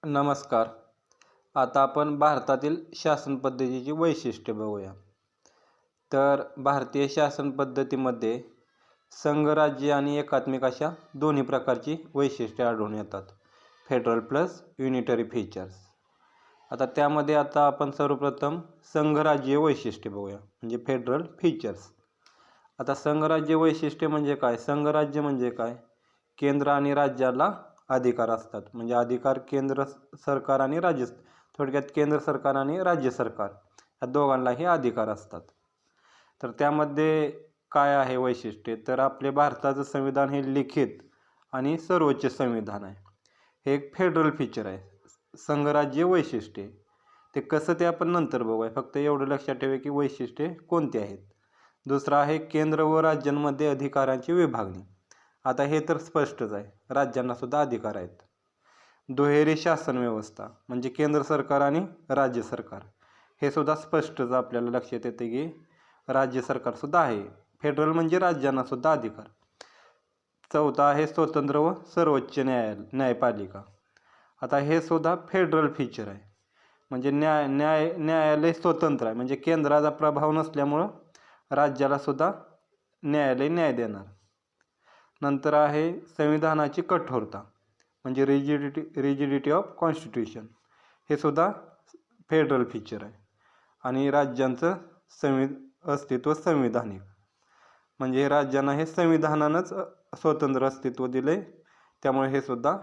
नमस्कार. आता आपण भारतातील शासन पद्धतीची वैशिष्ट्ये बघूया. तर भारतीय शासन पद्धतीमध्ये संघराज्य आणि एकात्मिक अशा दोन्ही प्रकारची वैशिष्ट्ये आढळून येतात. Federal plus unitary features. आता आपण सर्वप्रथम संघराज्य वैशिष्ट्ये बघूया, म्हणजे फेडरल फीचर्स. आता संघराज्य वैशिष्ट्ये म्हणजे काय? संघराज्य म्हणजे काय? केंद्र आणि राज्याला अधिकार असतात, म्हणजे अधिकार केंद्र सरकार आणि थोडक्यात केंद्र सरकार आणि राज्य सरकार या दोघांनाही अधिकार असतात. तर त्यामध्ये काय आहे वैशिष्ट्ये? तर आपले भारताचं संविधान हे लिखित आणि सर्वोच्च संविधान आहे. हे एक फेडरल फीचर आहे, संघराज्य वैशिष्ट्ये. ते कसं ते आपण नंतर बघूया, फक्त एवढं लक्षात ठेवा की वैशिष्ट्ये कोणती आहेत. दुसरं आहे केंद्र व राज्यांमध्ये अधिकारांची विभागणी. आता हे तर स्पष्टच आहे, राज्यांना सुद्धा अधिकार आहेत. दुहेरी शासन व्यवस्था, म्हणजे केंद्र सरकार आणि राज्य सरकार, हे सुद्धा स्पष्टच आपल्याला लक्षात येते की राज्य सरकार सुद्धा आहे. फेडरल म्हणजे राज्यांना सुद्धा अधिकार. चौथा आहे स्वतंत्र व सर्वोच्च न्यायपालिका. आता हे सुद्धा फेडरल फीचर आहे, म्हणजे न्यायालय स्वतंत्र आहे, म्हणजे केंद्राचा प्रभाव नसल्यामुळं राज्याला सुद्धा न्यायालय न्याय देणार. नंतर आहे संविधानाची कठोरता, म्हणजे रिजिडिटी ऑफ कॉन्स्टिट्यूशन. हे सुद्धा फेडरल फीचर आहे. आणि राज्यांचं अस्तित्व संविधानिक, म्हणजे राज्यांना हे संविधानानंच स्वतंत्र अस्तित्व दिले, त्यामुळे हे सुद्धा